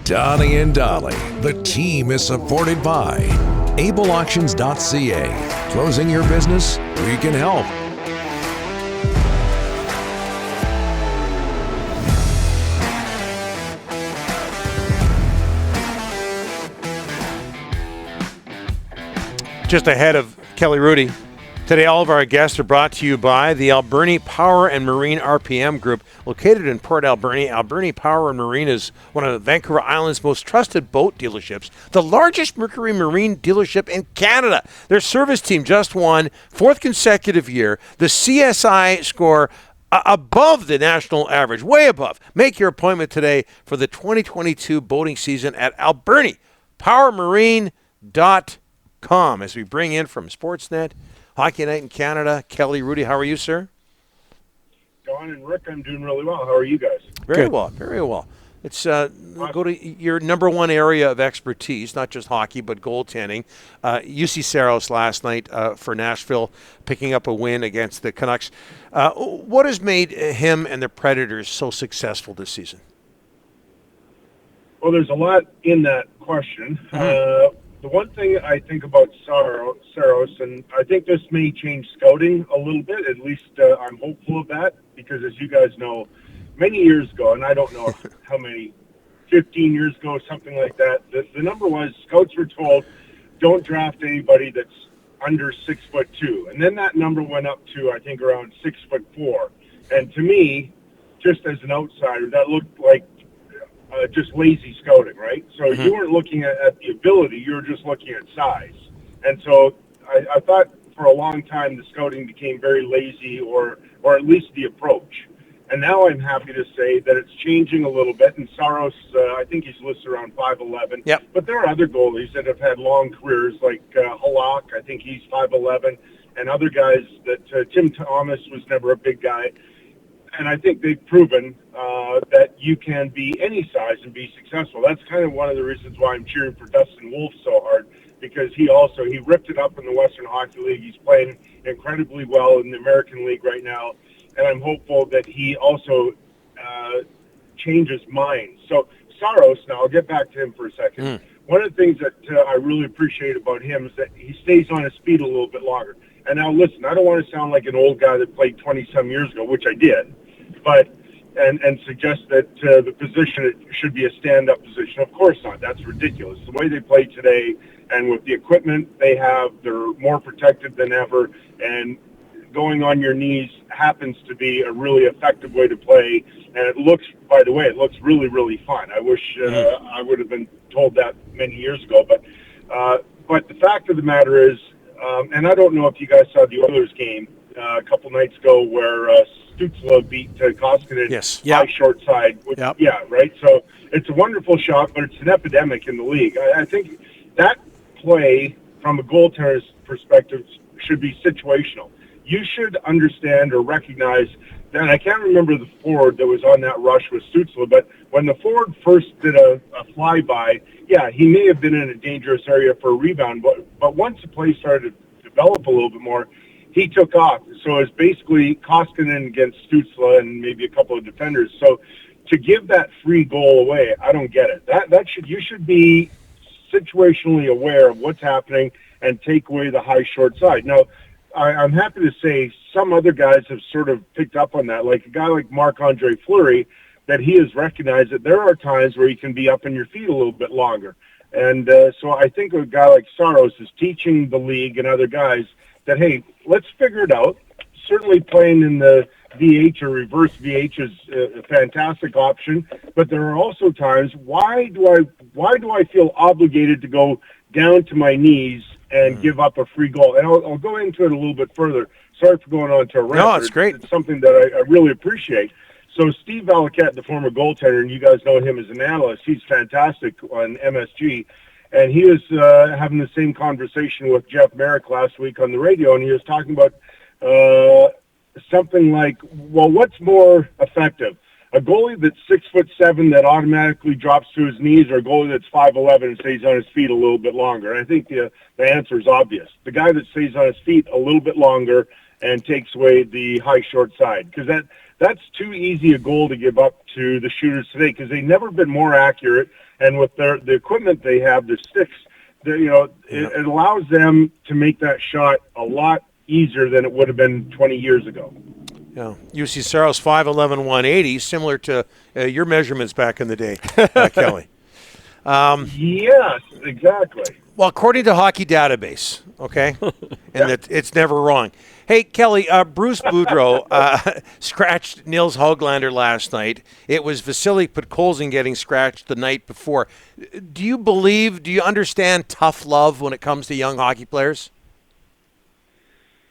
Donnie and Dolly, the team is supported by ableauctions.ca. Closing your business? We can help. Just ahead of Kelly Hrudey. Today, all of our guests are brought to you by the Alberni Power and Marine RPM Group, located in Port Alberni. Alberni Power and Marine is one of Vancouver Island's most trusted boat dealerships, the largest Mercury Marine dealership in Canada. Their service team just won fourth consecutive year. The CSI score above the national average, way above. Make your appointment today for the 2022 boating season at AlberniPowerMarine.com. As we bring in from Sportsnet, Hockey Night in Canada, Kelly Hrudey. How are you, sir? Don and Rick, I'm doing really well. How are you guys? Very well, very well. Let's go to your number one area of expertise, not just hockey, but goaltending. Juuse Saros last night for Nashville, picking up a win against the Canucks. What has made him and the Predators so successful this season? Well, there's a lot in that question. The one thing I think about Saros, and I think this may change scouting a little bit, at least I'm hopeful of that, because as you guys know, many years ago, and I don't know how many, 15 years ago, something like that, the number was scouts were told, don't draft anybody that's under 6'2", and then that number went up to, I think, around 6'4", and to me, just as an outsider, that looked like just lazy scouting, right? So you weren't looking at the ability, you were just looking at size. And so I thought for a long time the scouting became very lazy, or at least the approach. And now I'm happy to say that it's changing a little bit. And Saros, I think he's listed around 5'11". Yep. But there are other goalies that have had long careers, like Halak, I think he's 5'11", and other guys that Tim Thomas was never a big guy. And I think they've proven that you can be any size and be successful. That's kind of one of the reasons why I'm cheering for Dustin Wolf so hard, because he ripped it up in the Western Hockey League. He's playing incredibly well in the American League right now, and I'm hopeful that he also changes minds. So Saros, now I'll get back to him for a second. One of the things that I really appreciate about him is that he stays on his feet a little bit longer. And now listen, I don't want to sound like an old guy that played 20-some years ago, which I did, but and suggest that the position should be a stand-up position. Of course not. That's ridiculous. The way they play today, and with the equipment they have, they're more protected than ever, and going on your knees happens to be a really effective way to play. And it looks, by the way, it looks really, really fun. I wish I would have been told that many years ago. But the fact of the matter is, and I don't know if you guys saw the Oilers game a couple nights ago where Stützle beat Koskinen high short side. Which, yeah, right? So it's a wonderful shot, but it's an epidemic in the league. I think that play, from a goaltender's perspective, should be situational. You should understand or recognize that, I can't remember the forward that was on that rush with Stützle, but when the forward first did a flyby, yeah, he may have been in a dangerous area for a rebound, but once the play started to develop a little bit more, he took off. So it's basically Koskinen against Stützle and maybe a couple of defenders. So to give that free goal away, I don't get it. You should be situationally aware of what's happening and take away the high short side. Now, I'm happy to say some other guys have sort of picked up on that, like a guy like Marc-Andre Fleury, that he has recognized that there are times where you can be up on your feet a little bit longer. And so I think a guy like Saros is teaching the league and other guys that, hey, let's figure it out. Certainly playing in the VH or reverse VH is a fantastic option, but there are also times, why do I feel obligated to go down to my knees and give up a free goal? And I'll go into it a little bit further. Sorry for going on to a rant. No, it's great. It's something that I really appreciate. So Steve Valiquette, the former goaltender, and you guys know him as an analyst, he's fantastic on MSG. And he was having the same conversation with Jeff Merrick last week on the radio, and he was talking about something like, well, what's more effective? A goalie that's 6'7" that automatically drops to his knees, or a goalie that's 5'11" and stays on his feet a little bit longer? And I think the answer is obvious. The guy that stays on his feet a little bit longer and takes away the high short side, because that's too easy a goal to give up to the shooters today, because they've never been more accurate. And with the equipment they have, the sticks, it allows them to make that shot a lot easier than it would have been 20 years ago. Yeah, Juuse Saros, 5'11", 180, similar to your measurements back in the day, Kelly. Yes, exactly. Well, according to Hockey Database, okay, and that it's never wrong. Hey, Kelly, Bruce Boudreau scratched Nils Höglander last night. It was Vasily Podkolzin getting scratched the night before. Do you understand tough love when it comes to young hockey players?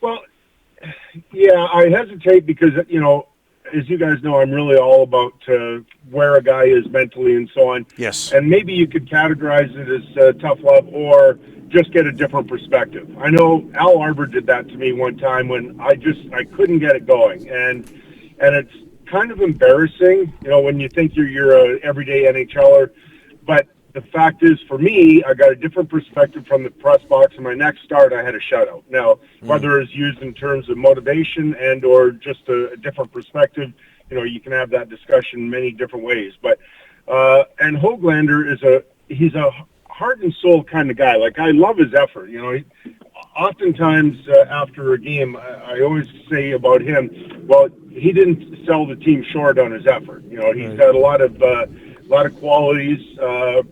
Well, yeah, I hesitate because, as you guys know, I'm really all about where a guy is mentally and so on. Yes. And maybe you could categorize it as tough love or just get a different perspective. I know Al Arbor did that to me one time when I couldn't get it going. And it's kind of embarrassing, when you think you're an everyday NHLer. But the fact is, for me, I got a different perspective from the press box. In my next start, I had a shutout. Now, whether it's used in terms of motivation and or just a different perspective, you can have that discussion many different ways. But and Höglander he's a heart and soul kind of guy. Like, I love his effort. Oftentimes after a game, I always say about him, well, he didn't sell the team short on his effort. He's got a lot of qualities,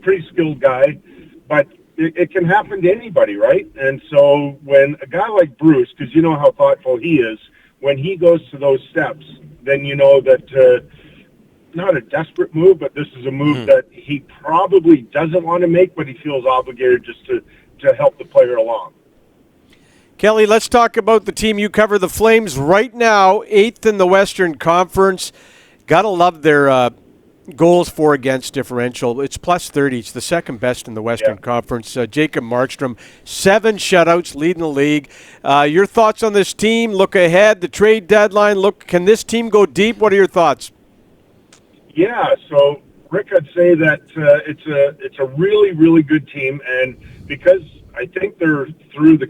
pretty skilled guy, but it can happen to anybody, right? And so when a guy like Bruce, because you know how thoughtful he is, when he goes to those steps, then you know that not a desperate move, but this is a move that he probably doesn't want to make, but he feels obligated just to help the player along. Kelly, let's talk about the team you cover, the Flames, right now, 8th in the Western Conference. Gotta love their goals for against differential. It's plus 30. It's the second best in the Western Conference. Jacob Markstrom, 7 shutouts, leading the league. Your thoughts on this team? Look ahead, the trade deadline. Can this team go deep? What are your thoughts? Yeah, so Rick, I'd say that it's a really, really good team, and because I think they're through the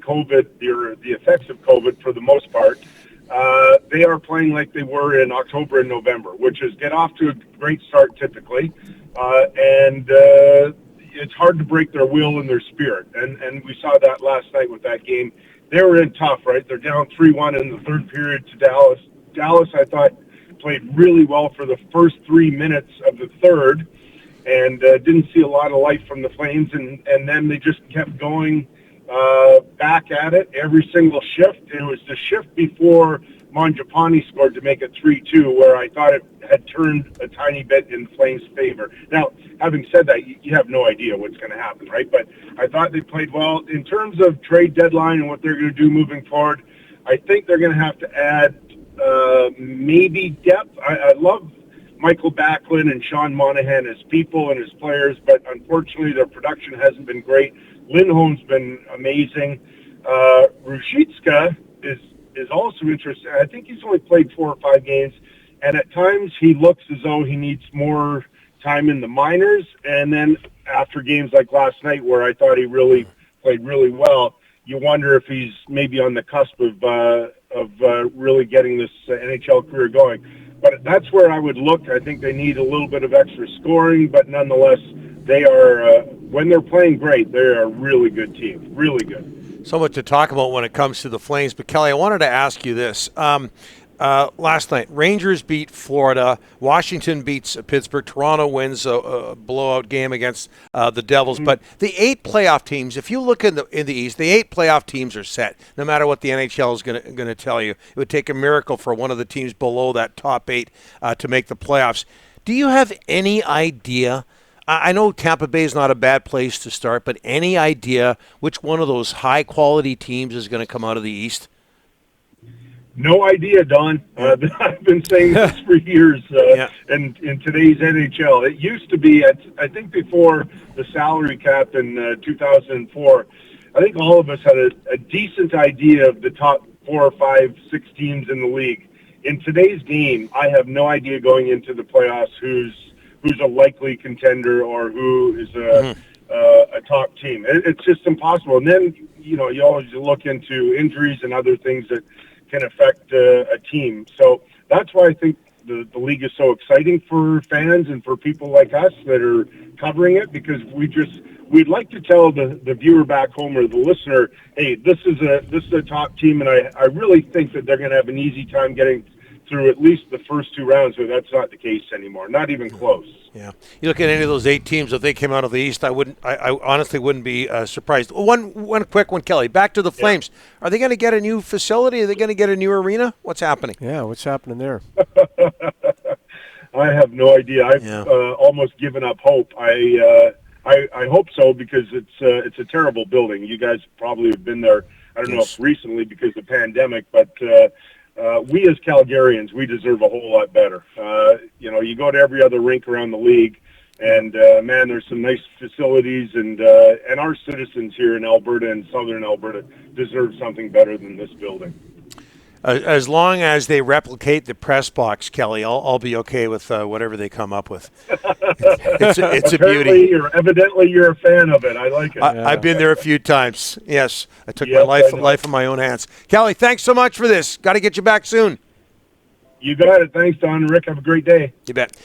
effects of COVID for the most part, they are playing like they were in October and November, which is get off to a great start typically, and it's hard to break their will and their spirit, and we saw that last night with that game. They were in tough, right? They're down 3-1 in the third period to Dallas. Dallas, I thought, played really well for the first 3 minutes of the third, and didn't see a lot of life from the Flames, and then they just kept going back at it every single shift. It was the shift before Mangiapane scored to make it 3-2 where I thought it had turned a tiny bit in Flames' favor. Now, having said that, you have no idea what's going to happen, right? But I thought they played well. In terms of trade deadline and what they're going to do moving forward, I think they're going to have to add maybe depth. I love Michael Backlund and Sean Monahan as people and as players, but unfortunately their production hasn't been great. Lindholm's been amazing. Rushitska is also interesting. I think he's only played 4 or 5 games, and at times he looks as though he needs more time in the minors, and then after games like last night where I thought he really played really well, you wonder if he's maybe on the cusp of really getting this NHL career going. But that's where I would look. I think they need a little bit of extra scoring, but nonetheless, they are, when they're playing great, they're a really good team, really good. So much to talk about when it comes to the Flames. But, Kelly, I wanted to ask you this. Last night, Rangers beat Florida. Washington beats Pittsburgh. Toronto wins a blowout game against the Devils. Mm-hmm. But the 8 playoff teams, if you look in the East, the 8 playoff teams are set. No matter what the NHL is going to tell you, it would take a miracle for one of the teams below that top 8 to make the playoffs. Do you have any idea? I know Tampa Bay is not a bad place to start, but any idea which one of those high-quality teams is going to come out of the East? No idea, Don. I've been saying this for years in today's NHL. It used to be, I think before the salary cap in 2004, I think all of us had a decent idea of the top 4 or 5, 6 teams in the league. In today's game, I have no idea going into the playoffs who's a likely contender or who is a top team. It's just impossible. And then, you always look into injuries and other things that can affect a team. So that's why I think the league is so exciting for fans and for people like us that are covering it, because we'd like to tell the viewer back home or the listener, hey, this is a top team, and I really think that they're going to have an easy time getting through at least the first 2 rounds, but that's not the case anymore. Not even close. Yeah, you look at any of those 8 teams, if they came out of the East, I honestly wouldn't be surprised. One quick one, Kelly. Back to the Flames. Are they going to get a new facility? Are they going to get a new arena? What's happening? Yeah, what's happening there? I have no idea. I've almost given up hope. I hope so, because it's a terrible building. You guys probably have been there. I don't know if recently because of the pandemic, but we as Calgarians, we deserve a whole lot better. You go to every other rink around the league, and man, there's some nice facilities, and our citizens here in Alberta and southern Alberta deserve something better than this building. As long as they replicate the press box, Kelly, I'll be okay with whatever they come up with. It's a beauty. Evidently, you're a fan of it. I like it. I've been there a few times. Yes, I took my life in my own hands. Kelly, thanks so much for this. Got to get you back soon. You got it. Thanks, Don and Rick. Have a great day. You bet.